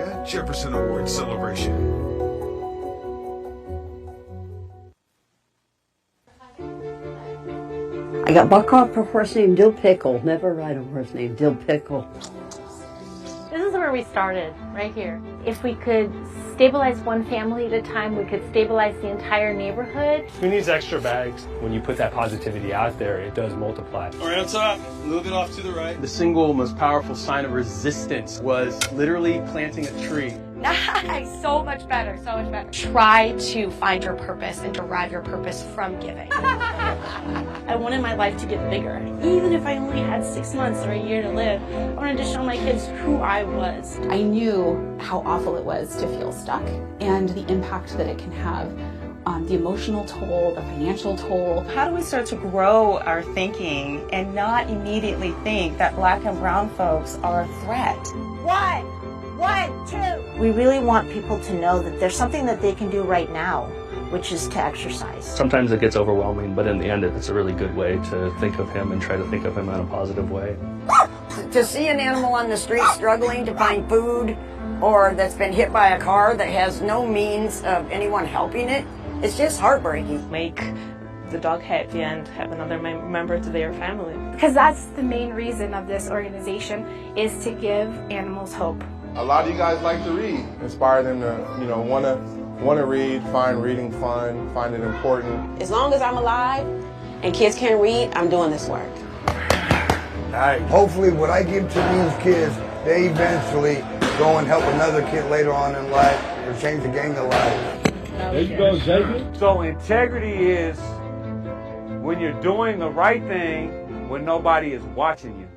Area Jefferson Award celebration. I got buck off a horse named Dill Pickle. Never ride a horse named Dill Pickle. This is where we started, right here. If we could stabilize one family at a time, we could stabilize the entire neighborhood. Who needs extra bags? When you put that positivity out there, it does multiply. All right, on top. Move it off to the right. The single most powerful sign of resistance was literally planting a tree. Nice, so much better, so much better. Try to find your purpose and derive your purpose from giving. I wanted my life to get bigger. Even if I only had 6 months or a year to live, I wanted to show my kids who I was. I knew how awful it was to feel stuck and the impact that it can have on the emotional toll, the financial toll. How do we start to grow our thinking and not immediately think that Black and brown folks are a threat? 1, 2. We really want people to know that there's something that they can do right now, which is to exercise. Sometimes it gets overwhelming, but in the end, it's a really good way to think of him and try to think of him in a positive way. To see an animal on the street struggling to find food, or that's been hit by a car that has no means of anyone helping it, it's just heartbreaking. Make the dog happy and have another member to their family. Because that's the main reason of this organization, is to give animals hope. A lot of you guys like to read. Inspire them to, want to read, find reading fun, find it important. As long as I'm alive and kids can read, I'm doing this work. Hopefully what I give to these kids, they eventually go and help another kid later on in life or change the gang of life. There you go, Jacob. So integrity is when you're doing the right thing when nobody is watching you.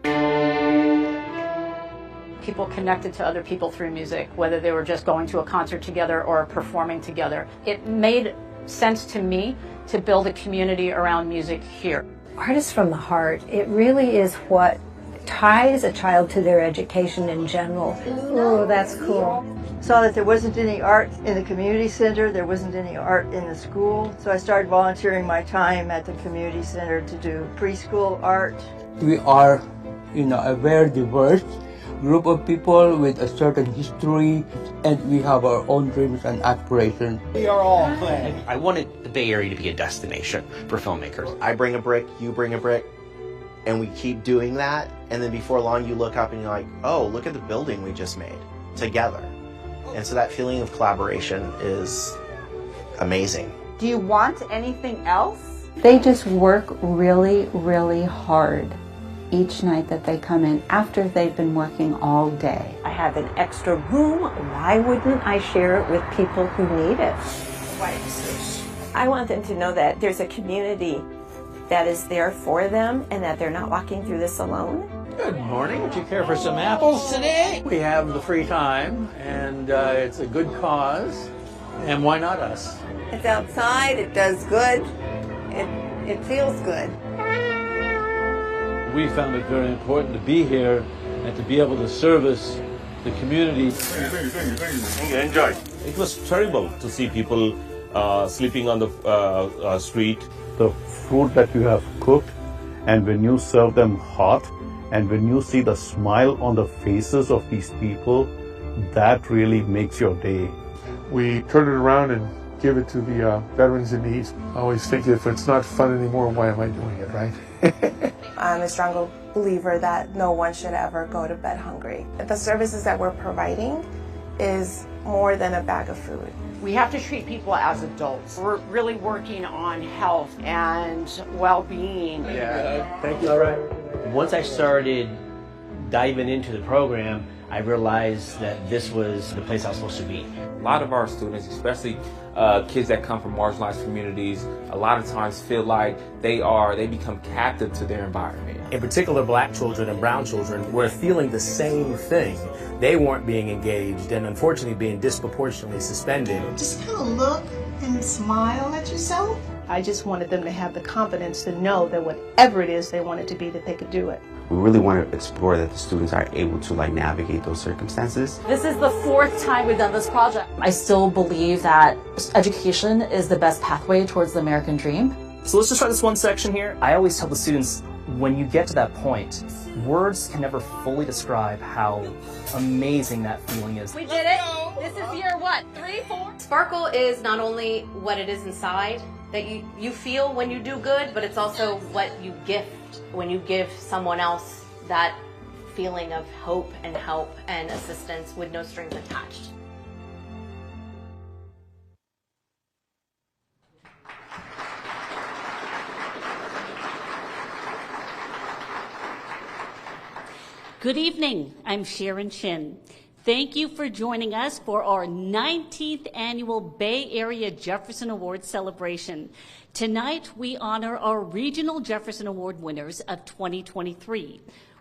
People connected to other people through music, whether they were just going to a concert together or performing together. It made sense to me to build a community around music here. Art is from the heart. It really is what ties a child to their education in general. Oh, that's cool. Saw that there wasn't any art in the community center, there wasn't any art in the school, so I started volunteering my time at the community center to do preschool art. We are, a very diverse group of people with a certain history, and we have our own dreams and aspirations. We are all glad. I wanted the Bay Area to be a destination for filmmakers. I bring a brick, you bring a brick, and we keep doing that, and then before long you look up and you're like, oh, look at the building we just made together. And so that feeling of collaboration is amazing. Do you want anything else? They just work really, really hard each night that they come in after they've been working all day. I have an extra room. Why wouldn't I share it with people who need it? I want them to know that there's a community that is there for them and that they're not walking through this alone. Good morning. Would you care for some apples today? We have the free time, and it's a good cause, and why not us? It's outside, it does good, it feels good. We found it very important to be here and to be able to service the community. Enjoy. It was terrible to see people sleeping on the street. The food that you have cooked, and when you serve them hot, and when you see the smile on the faces of these people, that really makes your day. We turn it around and give it to the veterans in need. I always think if it's not fun anymore, why am I doing it, right? I'm a strong believer that no one should ever go to bed hungry. The services that we're providing is more than a bag of food. We have to treat people as adults. We're really working on health and well-being. Yeah, thank you. All right. Once I started diving into the program, I realized that this was the place I was supposed to be. A lot of our students, especially kids that come from marginalized communities, a lot of times feel like they become captive to their environment. In particular, Black children and brown children were feeling the same thing. They weren't being engaged and unfortunately being disproportionately suspended. Just kind of look and smile at yourself. I just wanted them to have the confidence to know that whatever it is they wanted to be, that they could do it. We really want to explore that the students are able to navigate those circumstances. This is the 4th time we've done this project. I still believe that education is the best pathway towards the American dream. So let's just try this one section here. I always tell the students, When you get to that point, words can never fully describe how amazing that feeling is. We did it. This is year what? 3, 4? Sparkle is not only what it is inside that you feel when you do good, but it's also what you gift when you give someone else that feeling of hope and help and assistance with no strings attached. Good evening, I'm Sharon Chin. Thank you for joining us for our 19th annual Bay Area Jefferson Award celebration. Tonight, we honor our regional Jefferson Award winners of 2023,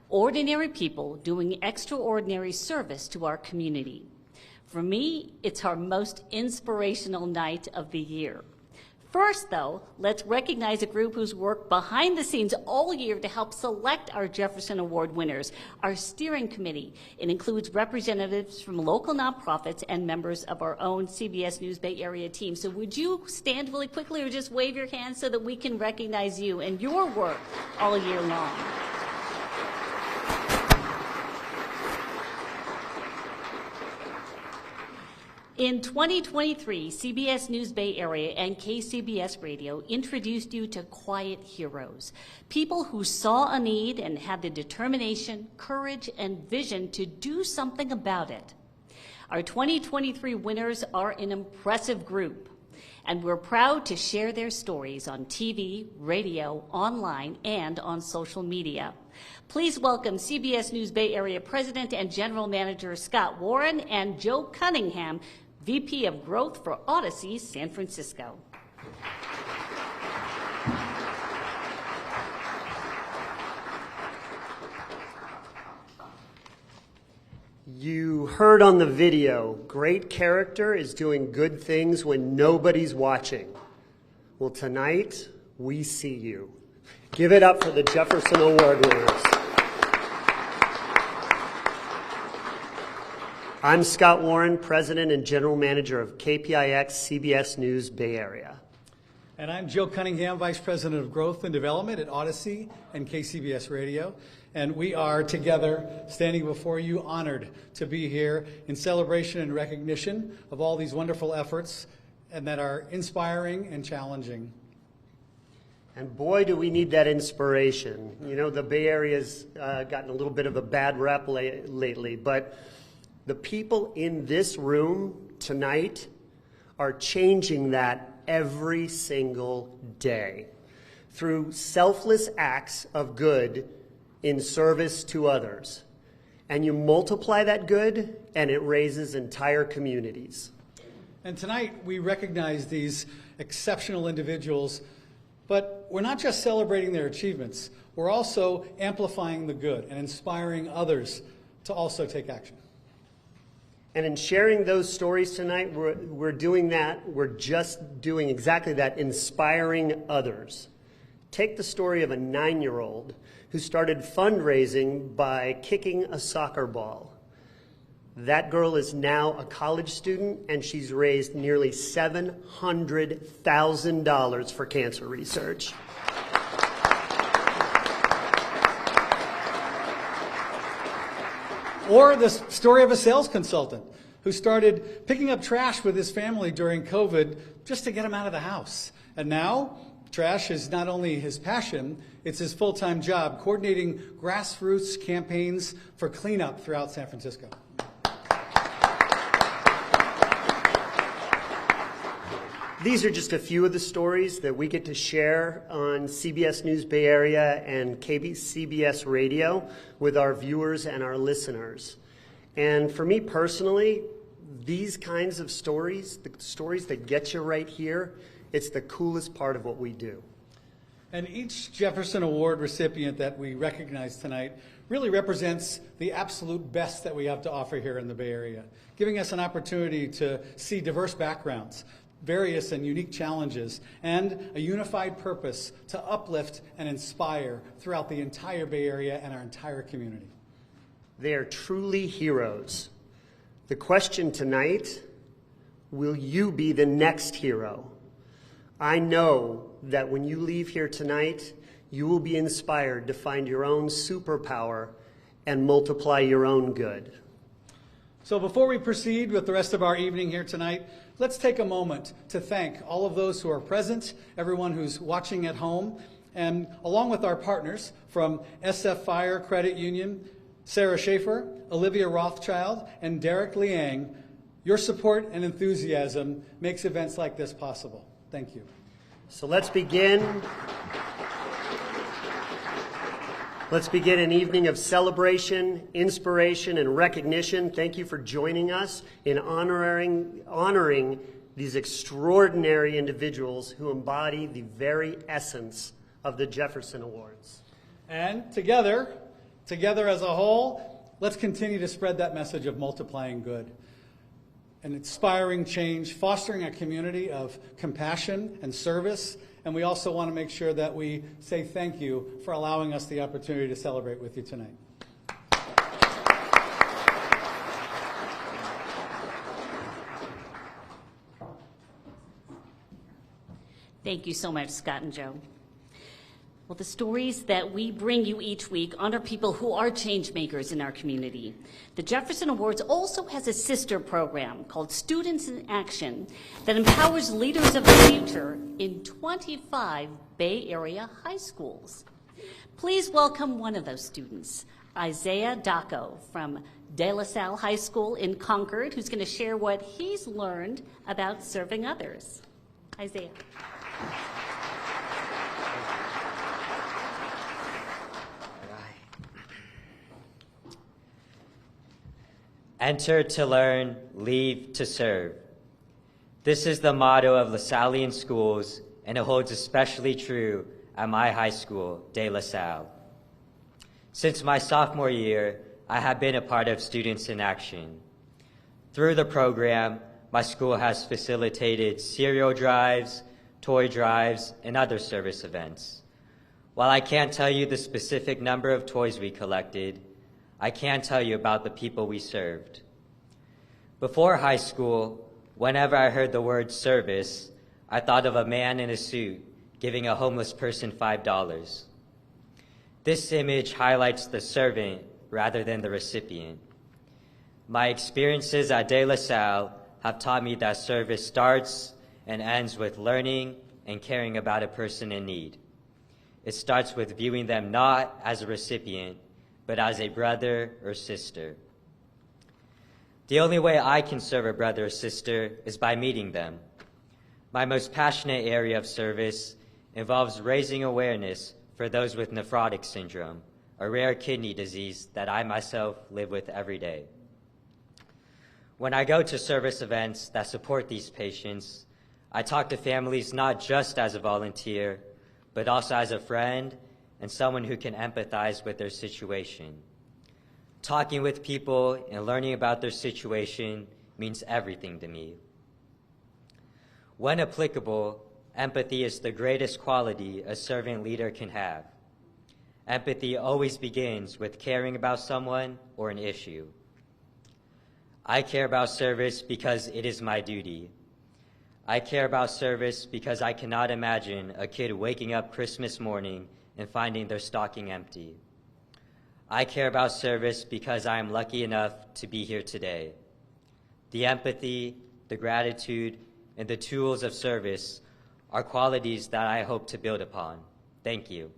ordinary people doing extraordinary service to our community. For me, it's our most inspirational night of the year. First, though, let's recognize a group who's worked behind the scenes all year to help select our Jefferson Award winners, our steering committee. It includes representatives from local nonprofits and members of our own CBS News Bay Area team. So would you stand really quickly or just wave your hand so that we can recognize you and your work all year long? In 2023, CBS News Bay Area and KCBS Radio introduced you to quiet heroes, people who saw a need and had the determination, courage, and vision to do something about it. Our 2023 winners are an impressive group, and we're proud to share their stories on TV, radio, online, and on social media. Please welcome CBS News Bay Area President and General Manager Scott Warren and Joe Cunningham, VP of Growth for Odyssey San Francisco. You heard on the video, great character is doing good things when nobody's watching. Well, tonight, we see you. Give it up for the Jefferson Award winners. I'm Scott Warren, President and General Manager of KPIX CBS News Bay Area. And I'm Joe Cunningham, Vice President of Growth and Development at Odyssey and KCBS Radio. And we are together standing before you, honored to be here in celebration and recognition of all these wonderful efforts and that are inspiring and challenging. And boy, do we need that inspiration. You know, the Bay Area's gotten a little bit of a bad rep lately, but the people in this room tonight are changing that every single day through selfless acts of good in service to others. And you multiply that good, and it raises entire communities. And tonight, we recognize these exceptional individuals, but we're not just celebrating their achievements, we're also amplifying the good and inspiring others to also take action. And in sharing those stories tonight, we're doing that. We're just doing exactly that, inspiring others. Take the story of a 9-year-old who started fundraising by kicking a soccer ball. That girl is now a college student, and she's raised nearly $700,000 for cancer research. Or the story of a sales consultant who started picking up trash with his family during COVID just to get him out of the house. And now, trash is not only his passion, it's his full-time job, coordinating grassroots campaigns for cleanup throughout San Francisco. These are just a few of the stories that we get to share on CBS News Bay Area and CBS Radio with our viewers and our listeners. And for me personally, these kinds of stories, the stories that get you right here, it's the coolest part of what we do. And each Jefferson Award recipient that we recognize tonight really represents the absolute best that we have to offer here in the Bay Area, giving us an opportunity to see diverse backgrounds, various and unique challenges, and a unified purpose to uplift and inspire throughout the entire Bay Area and our entire community. They are truly heroes. The question tonight, will you be the next hero? I know that when you leave here tonight, you will be inspired to find your own superpower and multiply your own good. So before we proceed with the rest of our evening here tonight, let's take a moment to thank all of those who are present, everyone who's watching at home, and along with our partners from SF Fire Credit Union, Sarah Schaefer, Olivia Rothschild, and Derek Liang. Your support and enthusiasm makes events like this possible. Thank you. So let's begin. Let's begin an evening of celebration, inspiration, and recognition. Thank you for joining us in honoring these extraordinary individuals who embody the very essence of the Jefferson Awards. And together as a whole, let's continue to spread that message of multiplying good and inspiring change, fostering a community of compassion and service. And we also want to make sure that we say thank you for allowing us the opportunity to celebrate with you tonight. Thank you so much, Scott and Joe. Well, the stories that we bring you each week honor people who are change makers in our community. The Jefferson Awards also has a sister program called Students in Action that empowers leaders of the future in 25 Bay Area high schools. Please welcome one of those students, Isaiah Daco from De La Salle High School in Concord, who's going to share what he's learned about serving others. Isaiah. Enter to learn, leave to serve. This is the motto of LaSallian schools, and it holds especially true at my high school, De La Salle. Since my sophomore year, I have been a part of Students in Action. Through the program, my school has facilitated cereal drives, toy drives, and other service events. While I can't tell you the specific number of toys we collected, I can tell you about the people we served. Before high school, whenever I heard the word service, I thought of a man in a suit giving a homeless person $5. This image highlights the servant rather than the recipient. My experiences at De La Salle have taught me that service starts and ends with learning and caring about a person in need. It starts with viewing them not as a recipient, but as a brother or sister. The only way I can serve a brother or sister is by meeting them. My most passionate area of service involves raising awareness for those with nephrotic syndrome, a rare kidney disease that I myself live with every day. When I go to service events that support these patients, I talk to families not just as a volunteer, but also as a friend and someone who can empathize with their situation. Talking with people and learning about their situation means everything to me. When applicable, empathy is the greatest quality a servant leader can have. Empathy always begins with caring about someone or an issue. I care about service because it is my duty. I care about service because I cannot imagine a kid waking up Christmas morning and finding their stocking empty. I care about service because I am lucky enough to be here today. The empathy, the gratitude, and the tools of service are qualities that I hope to build upon. Thank you.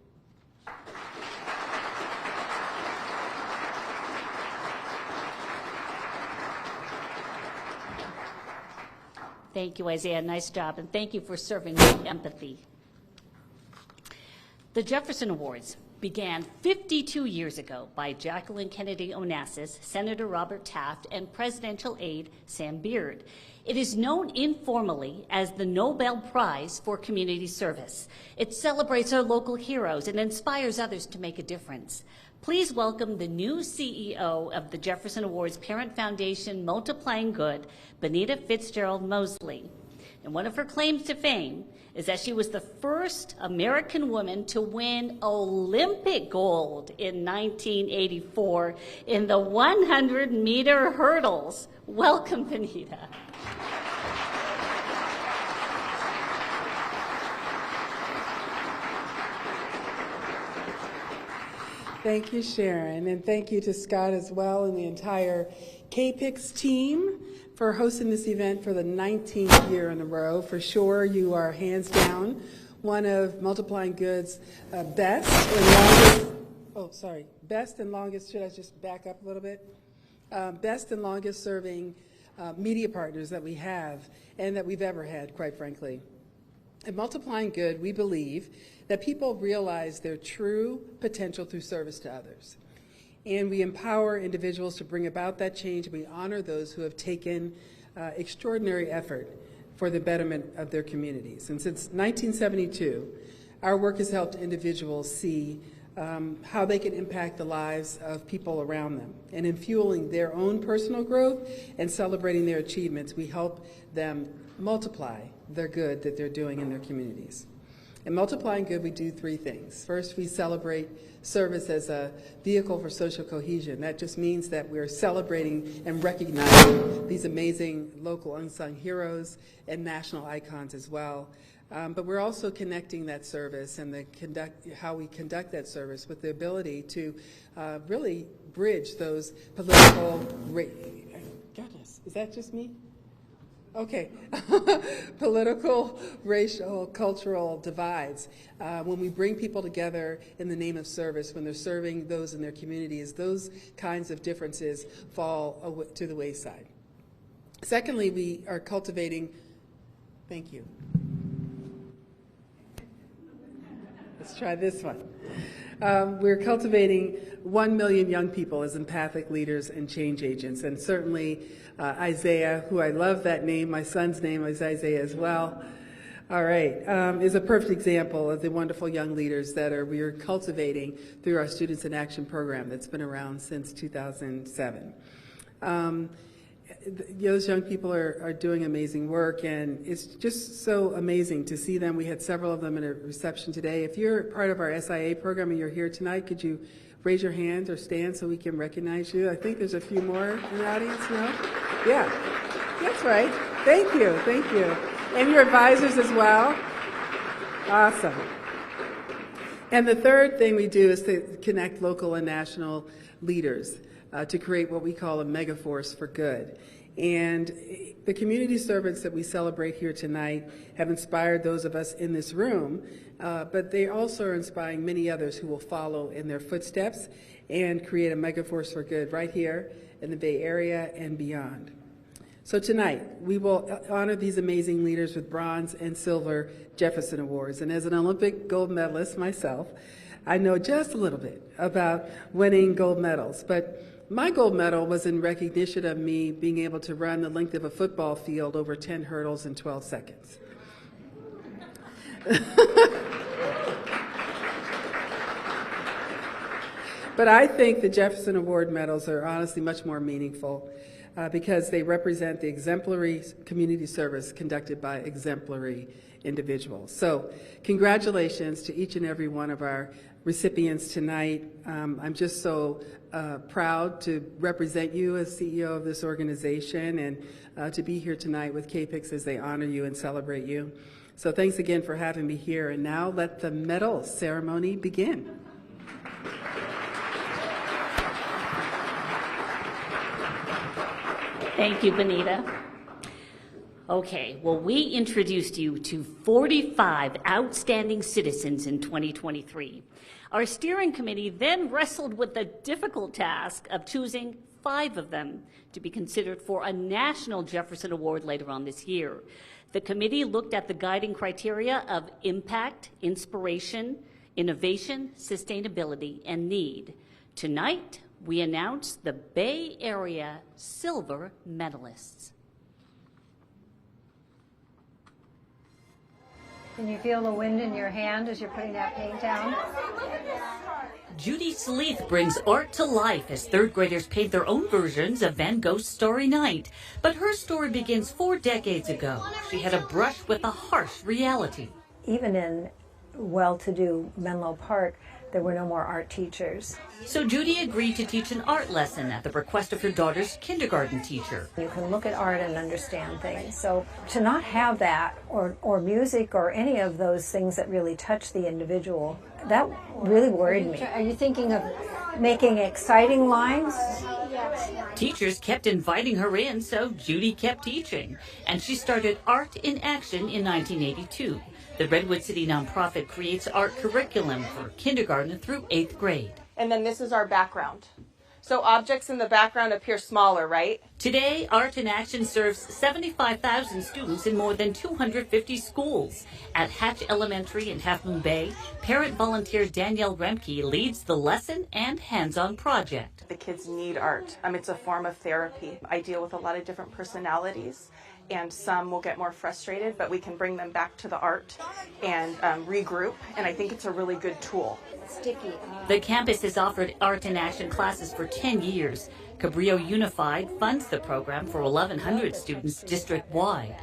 Thank you, Isaiah. Nice job, and thank you for serving with empathy. The Jefferson Awards began 52 years ago by Jacqueline Kennedy Onassis, Senator Robert Taft, and presidential aide Sam Beard. It is known informally as the Nobel Prize for Community Service. It celebrates our local heroes and inspires others to make a difference. Please welcome the new CEO of the Jefferson Awards Parent Foundation Multiplying Good, Benita Fitzgerald Mosley. And one of her claims to fame is that she was the first American woman to win Olympic gold in 1984 in the 100-meter hurdles. Welcome, Benita. Thank you, Sharon, and thank you to Scott as well and the entire KPIX team for hosting this event for the 19th year in a row. For sure, you are hands down one of Multiplying Good's best and longest, should I just back up a little bit? Best and longest serving media partners that we have and that we've ever had, quite frankly. At Multiplying Good, we believe that people realize their true potential through service to others. And we empower individuals to bring about that change. We honor those who have taken extraordinary effort for the betterment of their communities. And since 1972, our work has helped individuals see how they can impact the lives of people around them. And in fueling their own personal growth and celebrating their achievements, we help them multiply their good that they're doing in their communities. In Multiplying Good, we do three things. First, we celebrate service as a vehicle for social cohesion. That just means that we're celebrating and recognizing these amazing local unsung heroes and national icons as well. But we're also connecting that service and how we conduct that service with the ability to really bridge those political, goodness, is that just me? Okay, political, racial, cultural divides. When we bring people together in the name of service, when they're serving those in their communities, those kinds of differences fall to the wayside. Secondly, we are cultivating, thank you. Let's try this one. We're cultivating 1 million young people as empathic leaders and change agents, and certainly Isaiah, who I love that name, my son's name is Isaiah as well, all right, is a perfect example of the wonderful young leaders that we are cultivating through our Students in Action program that's been around since 2007. Those young people are doing amazing work, and it's just so amazing to see them. We had several of them in a reception today. If you're part of our SIA program and you're here tonight, could you raise your hand or stand so we can recognize you? I think there's a few more in the audience, no? Yeah, that's right. Thank you, thank you. And your advisors as well. Awesome. And the third thing we do is to connect local and national leaders to create what we call a mega force for good. And the community servants that we celebrate here tonight have inspired those of us in this room, but they also are inspiring many others who will follow in their footsteps and create a mega force for good right here in the Bay Area and beyond. So tonight, we will honor these amazing leaders with bronze and silver Jefferson Awards. And as an Olympic gold medalist myself, I know just a little bit about winning gold medals, but my gold medal was in recognition of me being able to run the length of a football field over 10 hurdles in 12 seconds. But I think the Jefferson Award medals are honestly much more meaningful because they represent the exemplary community service conducted by exemplary individuals. So congratulations to each and every one of our recipients tonight. I'm just so proud to represent you as CEO of this organization and to be here tonight with KPIX as they honor you and celebrate you. So thanks again for having me here. And now let the medal ceremony begin. Thank you, Benita. Okay, well, we introduced you to 45 outstanding citizens in 2023. Our steering committee then wrestled with the difficult task of choosing 5 of them to be considered for a national Jefferson Award later on this year. The committee looked at the guiding criteria of impact, inspiration, innovation, sustainability, and need. Tonight, we announce the Bay Area Silver Medalists. Can you feel the wind in your hand as you're putting that paint down? Judy Sleeth brings art to life as third graders paint their own versions of Van Gogh's Starry Night. But her story begins 4 decades ago. She had a brush with a harsh reality. Even in well-to-do Menlo Park, there were no more art teachers. So Judy agreed to teach an art lesson at the request of her daughter's kindergarten teacher. You can look at art and understand things. So to not have that, or music, or any of those things that really touch the individual, that really worried me. Are you thinking of making exciting lines? Teachers kept inviting her in, so Judy kept teaching. And she started Art in Action in 1982. The Redwood City nonprofit creates art curriculum for kindergarten through 8th grade. And then this is our background. So objects in the background appear smaller, right? Today, Art in Action serves 75,000 students in more than 250 schools. At Hatch Elementary in Half Moon Bay, parent volunteer Danielle Remke leads the lesson and hands-on project. The kids need art. It's a form of therapy. I deal with a lot of different personalities, and some will get more frustrated, but we can bring them back to the art and regroup, and I think it's a really good tool. Sticky. The campus has offered Art in Action classes for 10 years. Cabrillo Unified funds the program for 1,100 students district-wide.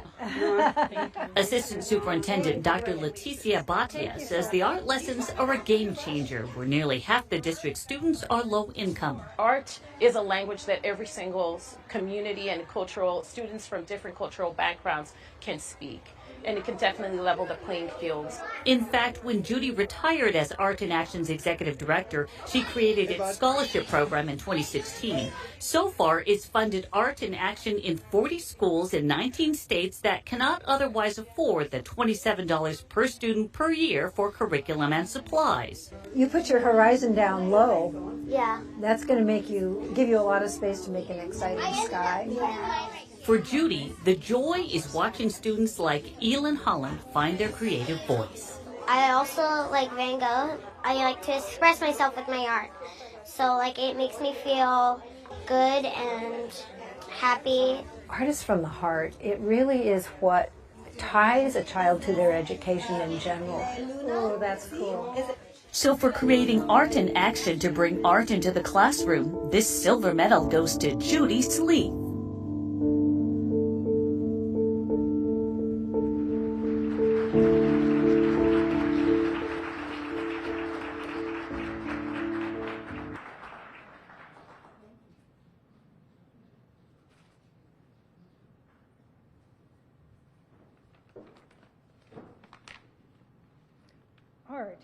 Assistant Superintendent Dr. Leticia Batia says the art lessons are a game changer where nearly half the district students are low income. Art is a language that every single community and cultural students from different cultural backgrounds can speak. And it can definitely level the playing fields. In fact, when Judy retired as Art in Action's executive director, she created its scholarship program in 2016. So far, it's funded Art in Action in 40 schools in 19 states that cannot otherwise afford the $27 per student per year for curriculum and supplies. You put your horizon down low. Yeah. That's going to give you a lot of space to make an exciting sky. Yeah. For Judy, the joy is watching students like Elin Holland find their creative voice. I also like Van Gogh. I like to express myself with my art. So it makes me feel good and happy. Art is from the heart. It really is what ties a child to their education in general. Oh, that's cool. So for creating Art in Action to bring art into the classroom, this silver medal goes to Judy Sleeth. Art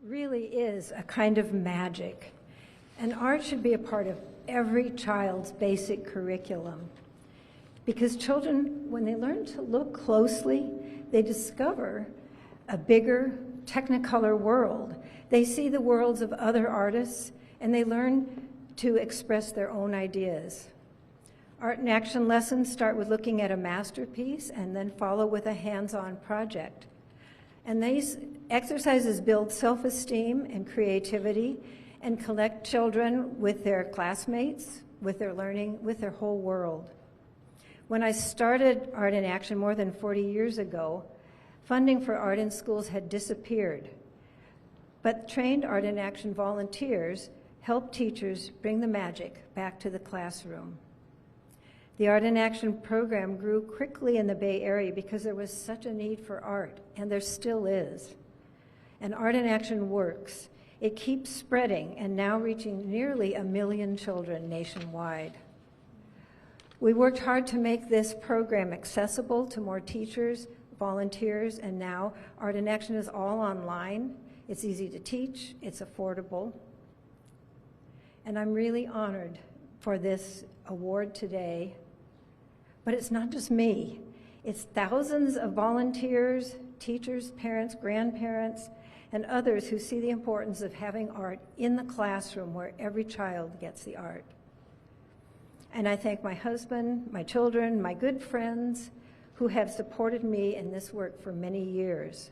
really is a kind of magic, and art should be a part of every child's basic curriculum. Because children, when they learn to look closely, they discover a bigger Technicolor world. They see the worlds of other artists, and they learn to express their own ideas. Art in Action lessons start with looking at a masterpiece and then follow with a hands-on project. And these exercises build self-esteem and creativity and connect children with their classmates, with their learning, with their whole world. When I started Art in Action more than 40 years ago, funding for art in schools had disappeared. But trained Art in Action volunteers helped teachers bring the magic back to the classroom. The Art in Action program grew quickly in the Bay Area because there was such a need for art, and there still is. And Art in Action works. It keeps spreading and now reaching nearly 1 million children nationwide. We worked hard to make this program accessible to more teachers, volunteers, and now Art in Action is all online. It's easy to teach, it's affordable. And I'm really honored for this award today. But it's not just me. It's thousands of volunteers, teachers, parents, grandparents, and others who see the importance of having art in the classroom where every child gets the art. And I thank my husband, my children, my good friends who have supported me in this work for many years.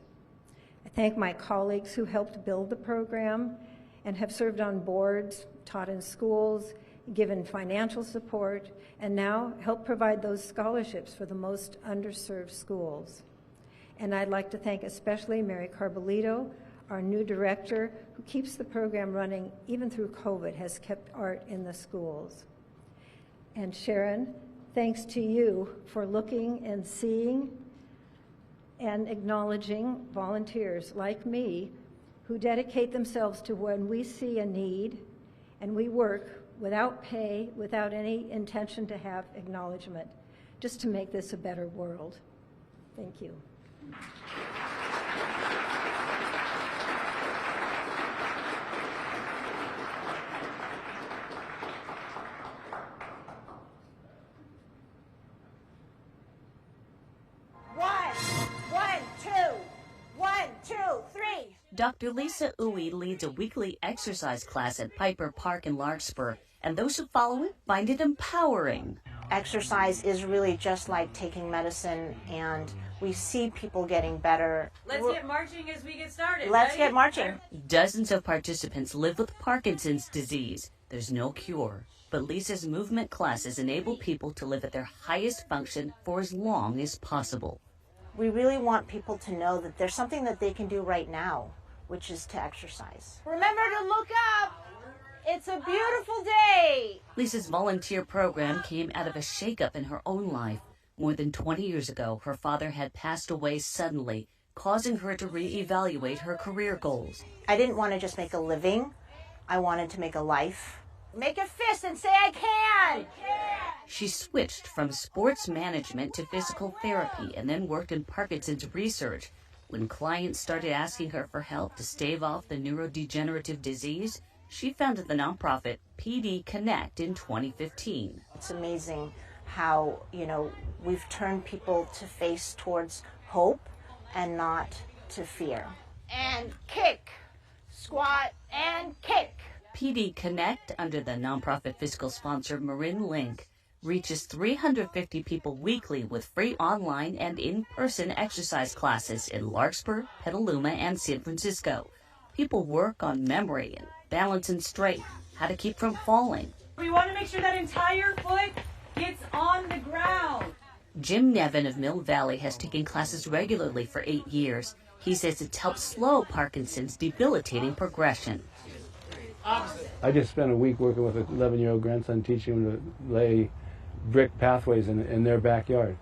I thank my colleagues who helped build the program and have served on boards, taught in schools, given financial support, and now help provide those scholarships for the most underserved schools. And I'd like to thank especially Mary Carbolito, our new director, who keeps the program running even through COVID, has kept art in the schools. And Sharon, thanks to you for looking and seeing and acknowledging volunteers like me who dedicate themselves to when we see a need, and we work without pay, without any intention to have acknowledgement, just to make this a better world. Thank you. Dr. Lisa Uwe leads a weekly exercise class at Piper Park in Larkspur, and those who follow it find it empowering. Exercise is really just like taking medicine, and we see people getting better. Let's get marching as we get started. Let's get marching. Dozens of participants live with Parkinson's disease. There's no cure, but Lisa's movement classes enable people to live at their highest function for as long as possible. We really want people to know that there's something that they can do right now, which is to exercise. Remember to look up. It's a beautiful day. Lisa's volunteer program came out of a shakeup in her own life. More than 20 years ago, her father had passed away suddenly, causing her to reevaluate her career goals. I didn't want to just make a living. I wanted to make a life. Make a fist and say, I can. She switched from sports management to physical therapy and then worked in Parkinson's research. When clients started asking her for help to stave off the neurodegenerative disease, she founded the nonprofit PD Connect in 2015. It's amazing how, we've turned people to face towards hope and not to fear. And kick. Squat and kick. PD Connect, under the nonprofit fiscal sponsor Marin Link, reaches 350 people weekly with free online and in-person exercise classes in Larkspur, Petaluma, and San Francisco. People work on memory and balance and strength, how to keep from falling. We want to make sure that entire foot gets on the ground. Jim Nevin of Mill Valley has taken classes regularly for 8 years. He says it's helped slow Parkinson's debilitating progression. I just spent a week working with an 11-year-old grandson, teaching him to lay brick pathways in their backyard.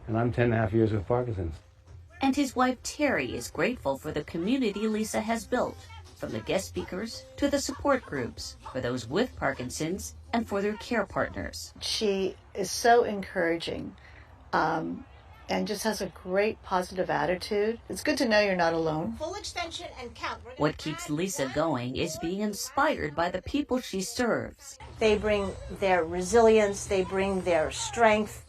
And I'm 10.5 years with Parkinson's. And his wife Terry is grateful for the community Lisa has built, from the guest speakers to the support groups for those with Parkinson's and for their care partners. She is so encouraging and just has a great positive attitude. It's good to know you're not alone. Full extension and count. What keeps Lisa going is being inspired by the people she serves. They bring their resilience, they bring their strength.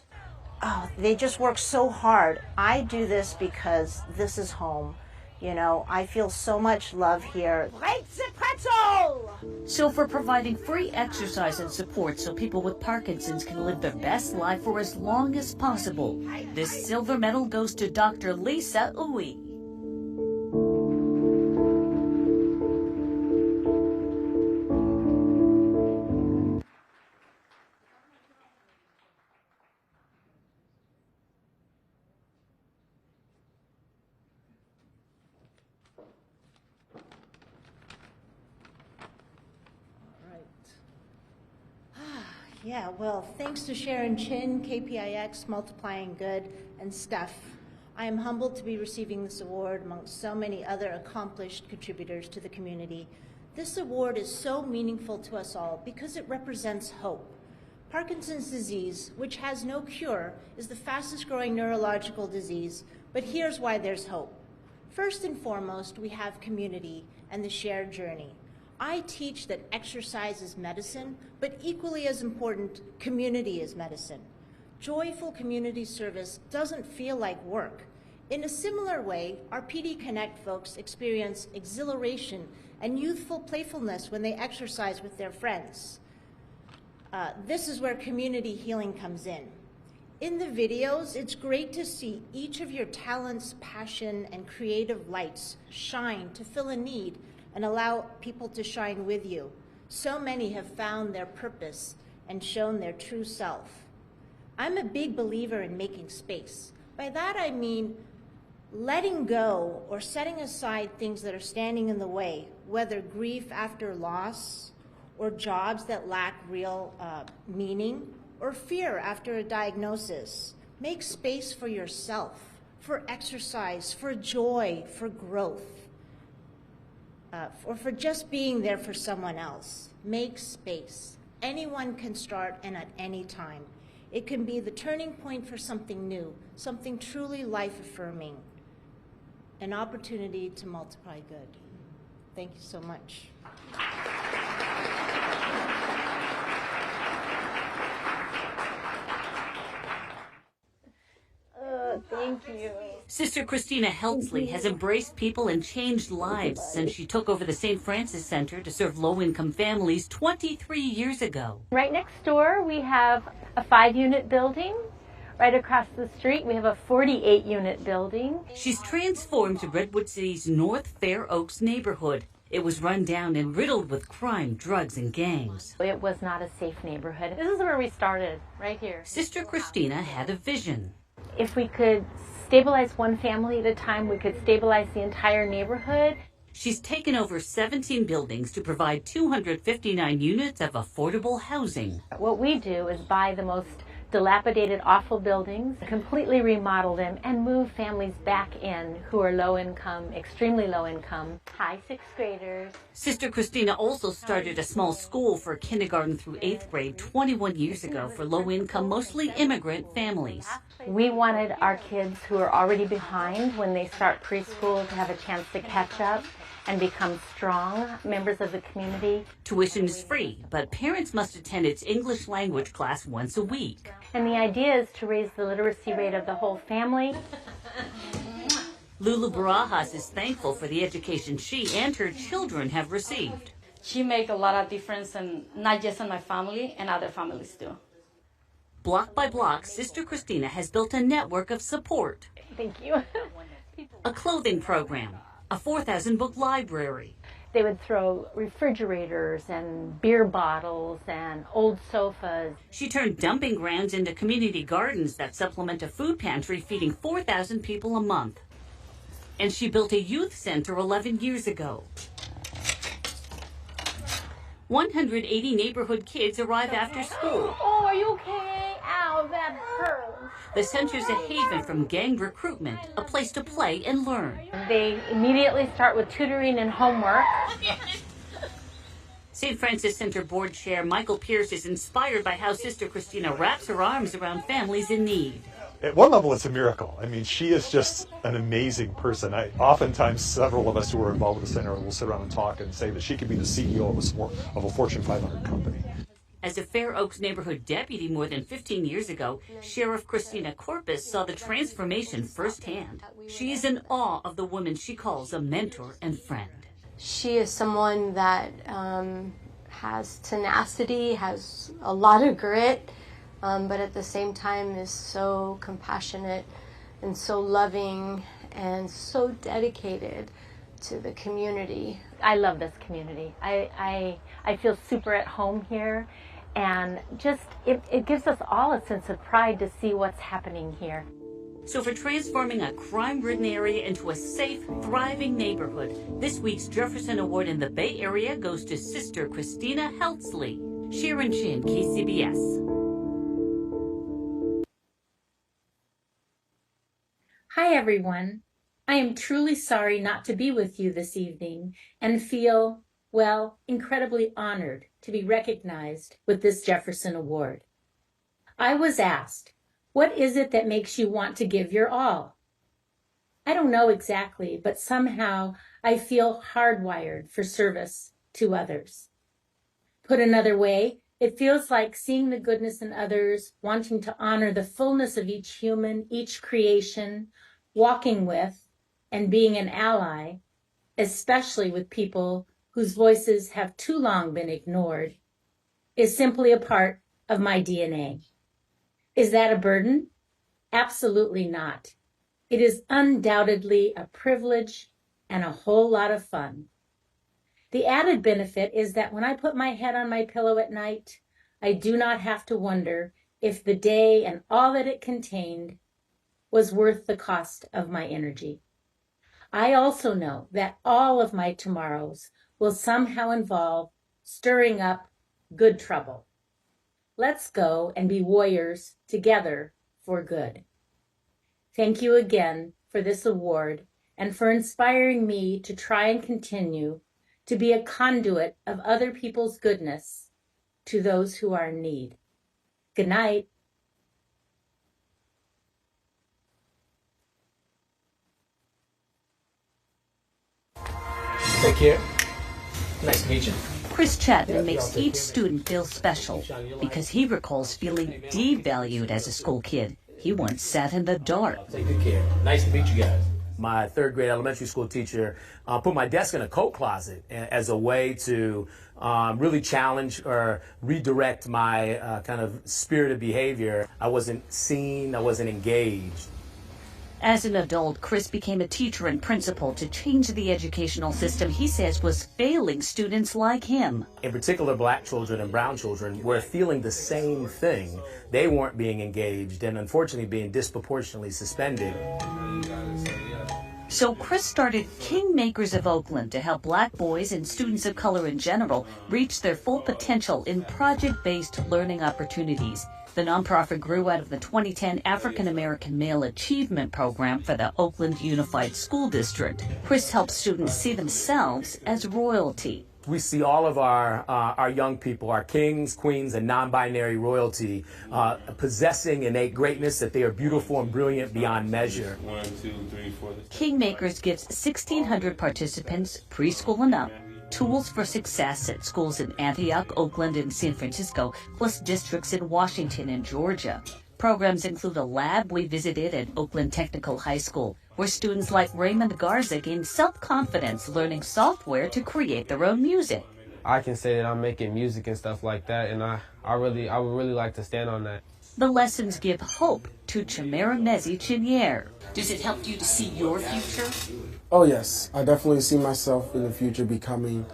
Oh, they just work so hard. I do this because this is home. I feel so much love here. So for providing free exercise and support so people with Parkinson's can live their best life for as long as possible, this silver medal goes to Dr. Lisa Uwe. Yeah, well, thanks to Sharon Chin, KPIX, Multiplying Good, and Steph, I am humbled to be receiving this award amongst so many other accomplished contributors to the community. This award is so meaningful to us all because it represents hope. Parkinson's disease, which has no cure, is the fastest growing neurological disease, but here's why there's hope. First and foremost, we have community and the shared journey. I teach that exercise is medicine, but equally as important, community is medicine. Joyful community service doesn't feel like work. In a similar way, our PD Connect folks experience exhilaration and youthful playfulness when they exercise with their friends. This is where community healing comes in. In the videos, it's great to see each of your talents, passion, and creative lights shine to fill a need and allow people to shine with you. So many have found their purpose and shown their true self. I'm a big believer in making space. By that I mean letting go or setting aside things that are standing in the way, whether grief after loss, or jobs that lack real meaning, or fear after a diagnosis. Make space for yourself, for exercise, for joy, for growth. or for just being there for someone else. Make space. Anyone can start and at any time. It can be the turning point for something new, something truly life-affirming, an opportunity to multiply good. Thank you so much. Thank you. Sister Christina Heltsley has embraced people and changed lives since she took over the St. Francis Center to serve low-income families 23 years ago. Right next door, we have a 5-unit building. Right across the street, we have a 48-unit building. She's transformed Redwood City's North Fair Oaks neighborhood. It was run down and riddled with crime, drugs, and gangs. It was not a safe neighborhood. This is where we started, right here. Sister Christina had a vision. If we could stabilize one family at a time, we could stabilize the entire neighborhood. She's taken over 17 buildings to provide 259 units of affordable housing. What we do is buy the most dilapidated, awful buildings, completely remodel them, and move families back in who are low income, extremely low income, high 6th graders. Sister Christina also started a small school for kindergarten through 8th grade 21 years ago for low income, mostly immigrant families. We wanted our kids who are already behind when they start preschool to have a chance to catch up and become strong members of the community. Tuition is free, but parents must attend its English language class once a week. And the idea is to raise the literacy rate of the whole family. Lulu Barajas is thankful for the education she and her children have received. She made a lot of difference, and not just in my family, and other families too. Block by block, Sister Christina has built a network of support. Thank you. A clothing program, a 4,000-book library. They would throw refrigerators and beer bottles and old sofas. She turned dumping grounds into community gardens that supplement a food pantry feeding 4,000 people a month. And she built a youth center 11 years ago. 180 neighborhood kids arrive after school. Oh, are you okay? Ow, that hurts. The center's a haven from gang recruitment, a place to play and learn. They immediately start with tutoring and homework. St. Francis Center Board Chair Michael Pierce is inspired by how Sister Christina wraps her arms around families in need. At one level, it's a miracle. I mean, she is just an amazing person. Oftentimes, several of us who are involved with the center will sit around and talk and say that she could be the CEO of a Fortune 500 company. As a Fair Oaks neighborhood deputy more than 15 years ago, Sheriff Christina Corpus saw the transformation firsthand. She is in awe of the woman she calls a mentor and friend. She is someone that has tenacity, has a lot of grit, but at the same time is so compassionate and so loving and so dedicated to the community. I love this community. I feel super at home here, and just it gives us all a sense of pride to see what's happening here. So for transforming a crime-ridden area into a safe, thriving neighborhood, this week's Jefferson Award in the Bay Area goes to Sister Christina Heltsley. Sharon Chin, KCBS. Hi, everyone. I am truly sorry not to be with you this evening and feel, well, incredibly honored to be recognized with this Jefferson Award. I was asked, what is it that makes you want to give your all? I don't know exactly, but somehow I feel hardwired for service to others. Put another way, it feels like seeing the goodness in others, wanting to honor the fullness of each human, each creation, walking with and being an ally, especially with people whose voices have too long been ignored, is simply a part of my DNA. Is that a burden? Absolutely not. It is undoubtedly a privilege and a whole lot of fun. The added benefit is that when I put my head on my pillow at night, I do not have to wonder if the day and all that it contained was worth the cost of my energy. I also know that all of my tomorrows will somehow involve stirring up good trouble. Let's go and be warriors together for good. Thank you again for this award and for inspiring me to try and continue to be a conduit of other people's goodness to those who are in need. Good night. Take care. Nice to meet you. Chris Chatmon makes each student feel special because he recalls feeling devalued as a school kid. He once sat in the dark. Take good care. Nice to meet you guys. My third grade elementary school teacher put my desk in a coat closet as a way to really challenge or redirect my kind of spirited behavior. I wasn't seen, I wasn't engaged. As an adult, Chris became a teacher and principal to change the educational system he says was failing students like him. In particular, black children and brown children were feeling the same thing. They weren't being engaged and unfortunately being disproportionately suspended. So Chris started Kingmakers of Oakland to help black boys and students of color in general reach their full potential in project-based learning opportunities. The nonprofit grew out of the 2010 African American Male Achievement Program for the Oakland Unified School District. Chris helps students see themselves as royalty. We see all of our young people, our kings, queens, and non-binary royalty possessing innate greatness, that they are beautiful and brilliant beyond measure. 1, 2, 3, 4. Kingmakers gives 1,600 participants, preschool and up, tools for success at schools in Antioch, Oakland, and San Francisco, plus districts in Washington and Georgia. Programs include a lab we visited at Oakland Technical High School, where students like Raymond Garza gain self-confidence learning software to create their own music. I can say that I'm making music and stuff like that, and I would really like to stand on that. The lessons give hope to Chimera Mezi Chinier. Does it help you to see your future? Oh yes, I definitely see myself in the future becoming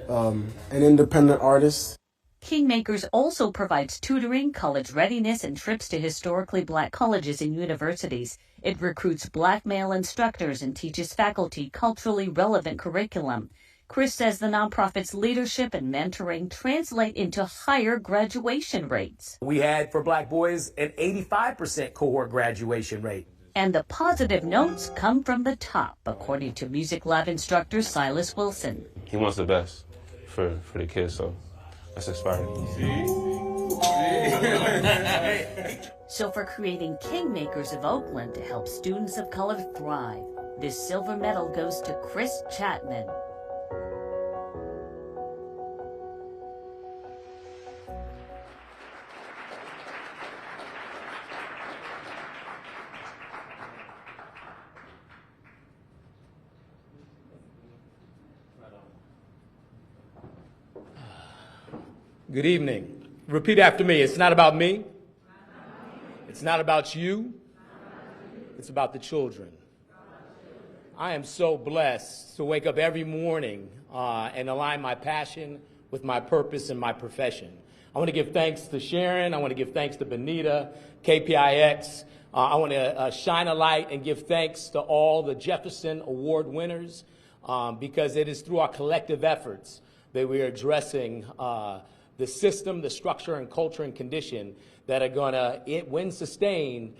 an independent artist. Kingmakers also provides tutoring, college readiness, and trips to historically black colleges and universities. It recruits black male instructors and teaches faculty culturally relevant curriculum. Chris says the nonprofit's leadership and mentoring translate into higher graduation rates. We had, for black boys, an 85% cohort graduation rate. And the positive notes come from the top, according to music lab instructor Silas Wilson. He wants the best for the kids, so that's inspiring. So for creating Kingmakers of Oakland to help students of color thrive, this silver medal goes to Chris Chatmon. Good evening. Repeat after me. It's not about me. It's not about you. It's about the children. I am so blessed to wake up every morning and align my passion with my purpose and my profession. I want to give thanks to Sharon. I want to give thanks to Benita, KPIX. I want to shine a light and give thanks to all the Jefferson Award winners because it is through our collective efforts that we are addressing the system, the structure, and culture and condition that are going to, when sustained,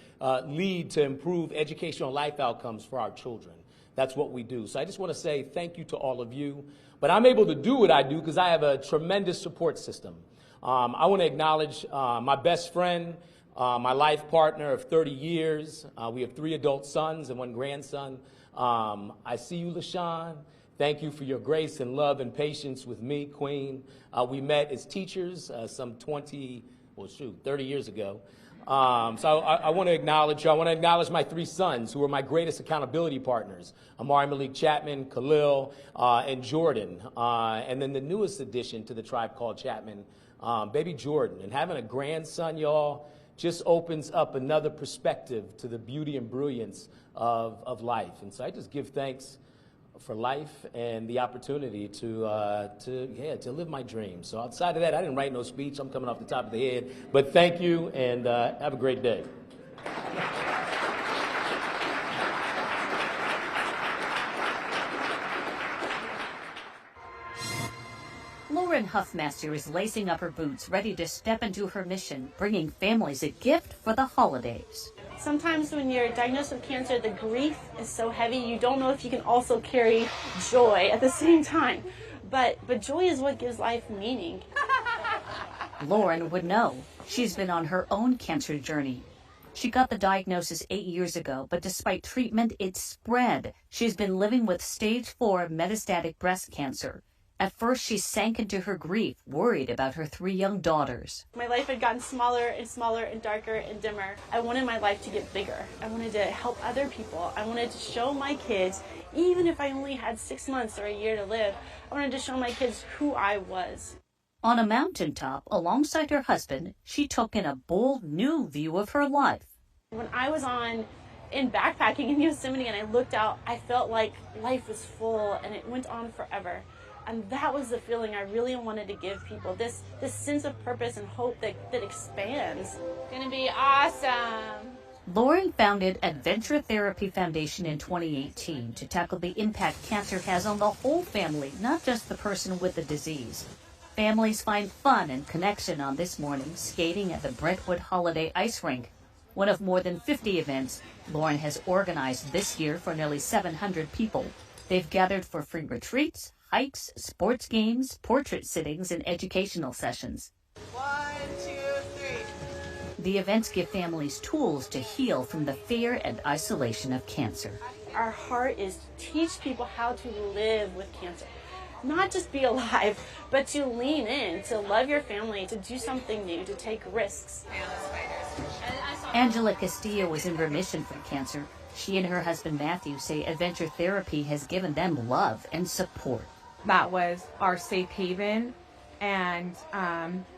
lead to improved educational life outcomes for our children. That's what we do. So I just want to say thank you to all of you. But I'm able to do what I do because I have a tremendous support system. I want to acknowledge my best friend, my life partner of 30 years. We have 3 adult sons and 1 grandson. I see you, LaShawn. Thank you for your grace and love and patience with me, Queen. We met as teachers some 30 years ago. So I want to acknowledge you. I want to acknowledge my 3 sons who are my greatest accountability partners, Amari Malik Chapman, Khalil, and Jordan. And then the newest addition to the tribe called Chatmon, baby Jordan. And having a grandson, y'all, just opens up another perspective to the beauty and brilliance of life. And so I just give thanks for life and the opportunity to live my dream. So outside of that, I didn't write no speech. I'm coming off the top of the head. But thank you, and have a great day. Lauren Huffmaster is lacing up her boots, ready to step into her mission, bringing families a gift for the holidays. Sometimes when you're diagnosed with cancer, the grief is so heavy, you don't know if you can also carry joy at the same time. but joy is what gives life meaning. Lauren would know. She's been on her own cancer journey. She got the diagnosis 8 years ago, but despite treatment, it spread. She's been living with stage 4 metastatic breast cancer. At first, she sank into her grief, worried about her 3 young daughters. My life had gotten smaller and smaller and darker and dimmer. I wanted my life to get bigger. I wanted to help other people. I wanted to show my kids, even if I only had 6 months or a year to live, I wanted to show my kids who I was. On a mountaintop, alongside her husband, she took in a bold new view of her life. When I was in backpacking in Yosemite and I looked out, I felt like life was full and it went on forever. And that was the feeling I really wanted to give people, this sense of purpose and hope that expands. It's gonna be awesome. Lauren founded Adventure Therapy Foundation in 2018 to tackle the impact cancer has on the whole family, not just the person with the disease. Families find fun and connection on this morning, skating at the Brentwood Holiday Ice Rink, one of more than 50 events Lauren has organized this year for nearly 700 people. They've gathered for free retreats, hikes, sports games, portrait sittings, and educational sessions. 1, 2, 3. The events give families tools to heal from the fear and isolation of cancer. Our heart is to teach people how to live with cancer. Not just be alive, but to lean in, to love your family, to do something new, to take risks. Angela Castillo is in remission from cancer. She and her husband Matthew say Adventure Therapy has given them love and support. That was our safe haven, and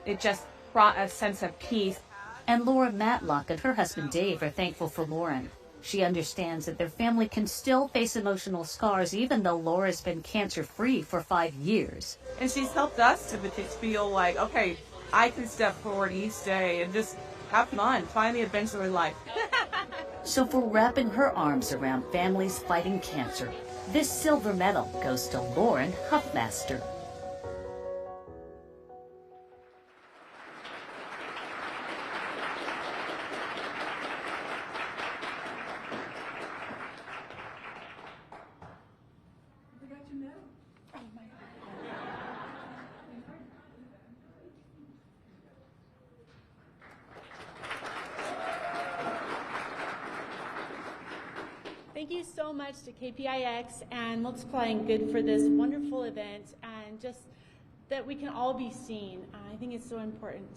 it just brought a sense of peace. And Laura Matlock and her husband Dave are thankful for Lauren. She understands that their family can still face emotional scars even though Laura's been cancer-free for 5 years. And she's helped us to feel like, okay, I can step forward each day and just have fun, find the adventure in life. So for wrapping her arms around families fighting cancer, this silver medal goes to Lauren Huffmaster. Thank you so much to KPIX and Multiplying Good for this wonderful event and just that we can all be seen. I think it's so important.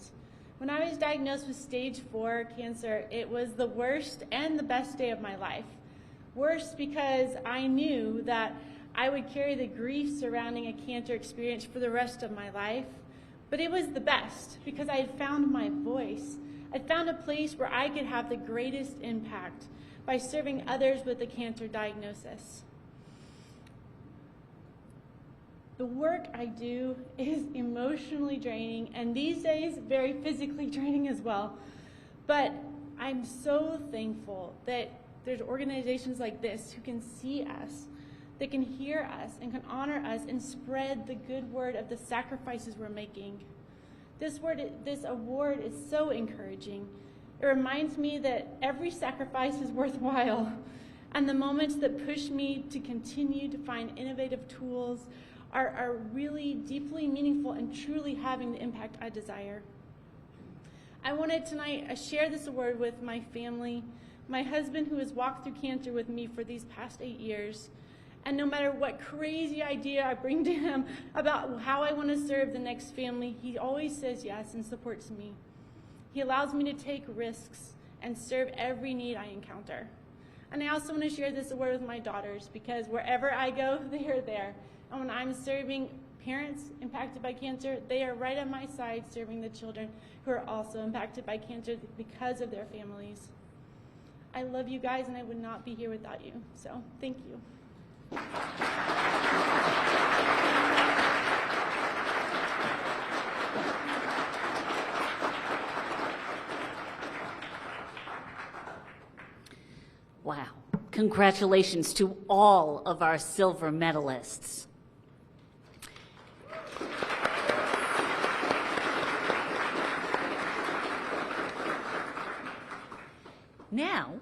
When I was diagnosed with stage 4 cancer, it was the worst and the best day of my life. Worst because I knew that I would carry the grief surrounding a cancer experience for the rest of my life. But it was the best because I had found my voice. I'd found a place where I could have the greatest impact by serving others with a cancer diagnosis. The work I do is emotionally draining, and these days, very physically draining as well. But I'm so thankful that there's organizations like this who can see us, that can hear us, and can honor us and spread the good word of the sacrifices we're making. This award is so encouraging. It reminds me that every sacrifice is worthwhile, and the moments that push me to continue to find innovative tools are really deeply meaningful and truly having the impact I desire. I wanted tonight to share this award with my family, my husband who has walked through cancer with me for these past 8 years. And no matter what crazy idea I bring to him about how I want to serve the next family, he always says yes and supports me. He allows me to take risks and serve every need I encounter. And I also want to share this award with my daughters because wherever I go, they are there. And when I'm serving parents impacted by cancer, they are right at my side serving the children who are also impacted by cancer because of their families. I love you guys and I would not be here without you. So thank you. Wow. Congratulations to all of our silver medalists. Now,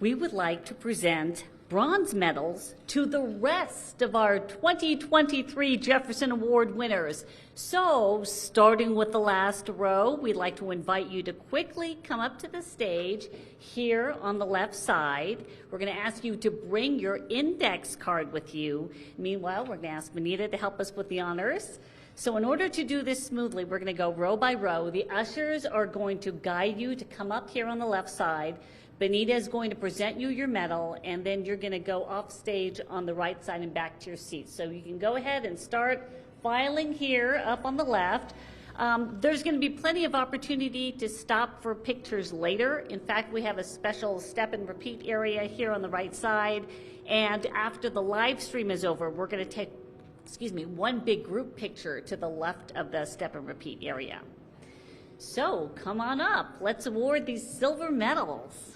we would like to present bronze medals to the rest of our 2023 Jefferson Award winners. So, starting with the last row, we'd like to invite you to quickly come up to the stage here on the left side. We're going to ask you to bring your index card with you. Meanwhile, we're going to ask Benita to help us with the honors. So in order to do this smoothly, we're going to go row by row. The ushers are going to guide you to come up here on the left side. Benita is going to present you your medal, and then you're going to go off stage on the right side and back to your seat. So you can go ahead and start filing here up on the left. There's going to be plenty of opportunity to stop for pictures later. In fact, we have a special step and repeat area here on the right side. And after the live stream is over, we're going to take, one big group picture to the left of the step and repeat area. So come on up. Let's award these silver medals.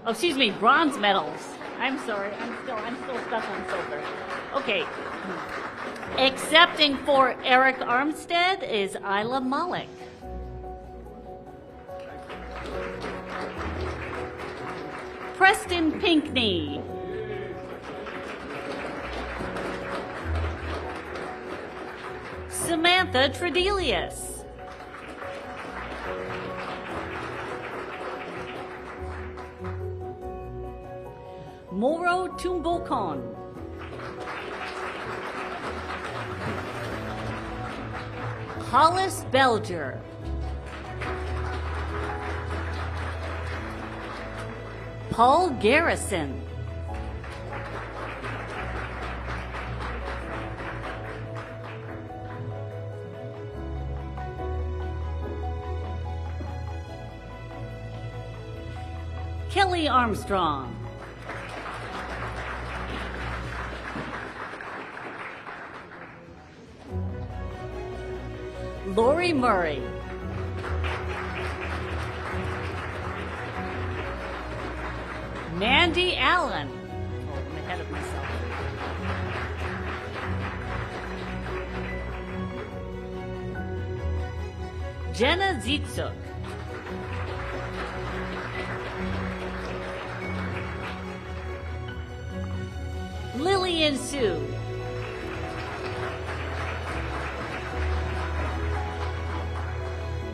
Oh, bronze medals. I'm sorry, I'm still stuck on silver. Okay. Accepting for Eric Armstead is Isla Malik. Preston Pinkney. Samantha Tredelius. Moro Tumbokon. Hollis Belger. Paul Garrison. Kelly Armstrong. Lori Murray. Mandy Allen. Oh, I'm ahead of myself. Jenna Zitsuk. Lillian Sue.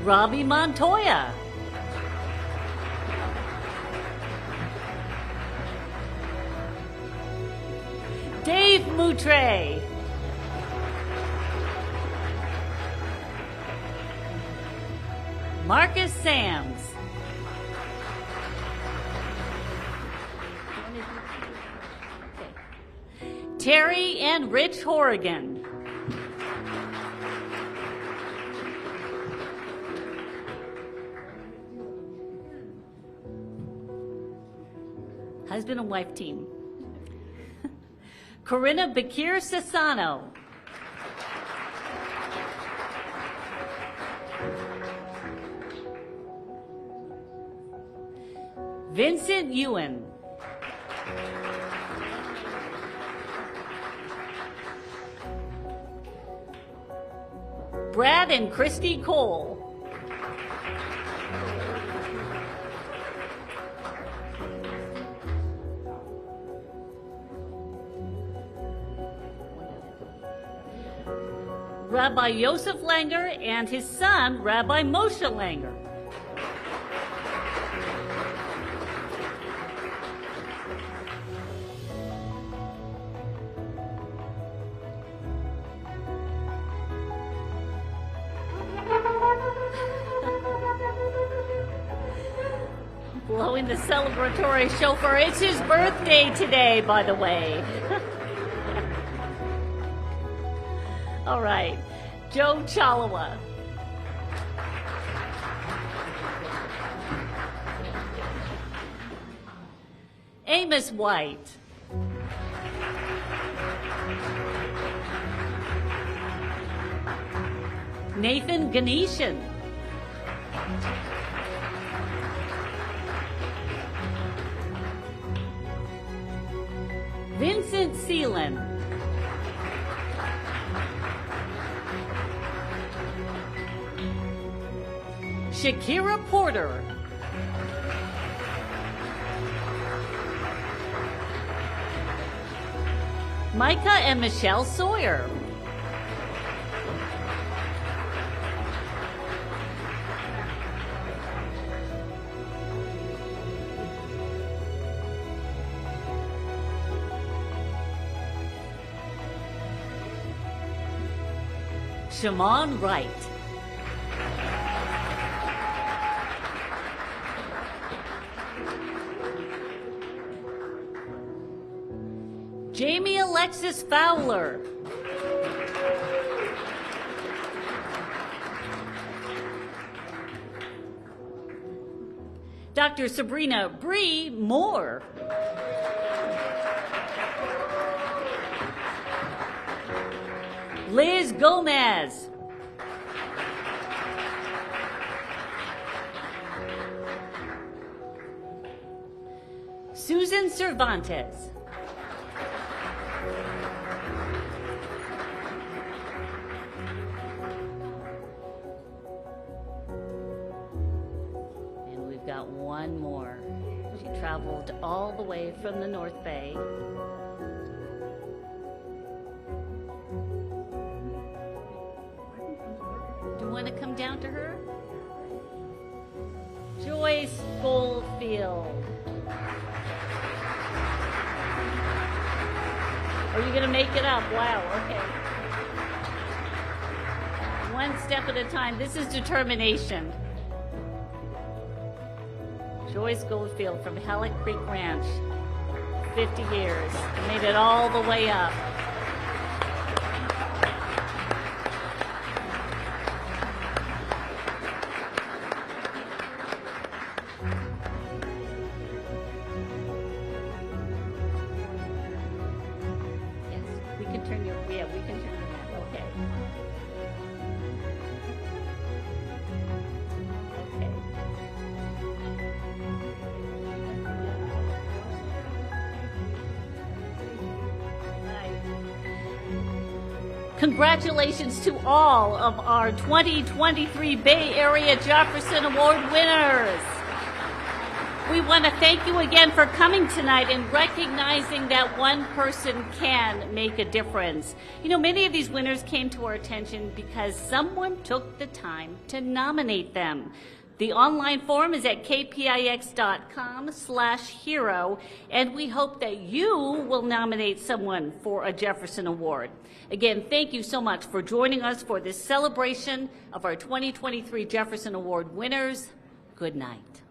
Robbie Montoya. Dave Moutre. Marcus Sams. Terry and Rich Horrigan. Husband and wife team. Corinna Bakir Sassano. Vincent Ewan. Brad and Christy Cole. Rabbi Yosef Langer and his son, Rabbi Moshe Langer. Blowing the celebratory shofar. It's his birthday today, by the way. All right, Joe Chalawa. Amos White. Nathan Ganeshan. Vincent Seelan. Shakira Porter. Micah and Michelle Sawyer. Chatmon Wright. Jamie Alexis Fowler. Dr. Sabrina Bree Moore. Liz Gomez. Susan Cervantes. And we've got one more. She traveled all the way from the North Bay. Want to come down to her? Joyce Goldfield. Are you going to make it up? Wow, okay. One step at a time. This is determination. Joyce Goldfield from Halleck Creek Ranch. 50 years. Made it all the way up. Congratulations to all of our 2023 Bay Area Jefferson Award winners. We want to thank you again for coming tonight and recognizing that one person can make a difference. You know, many of these winners came to our attention because someone took the time to nominate them. The online form is at kpix.com/hero, and we hope that you will nominate someone for a Jefferson Award. Again, thank you so much for joining us for this celebration of our 2023 Jefferson Award winners. Good night.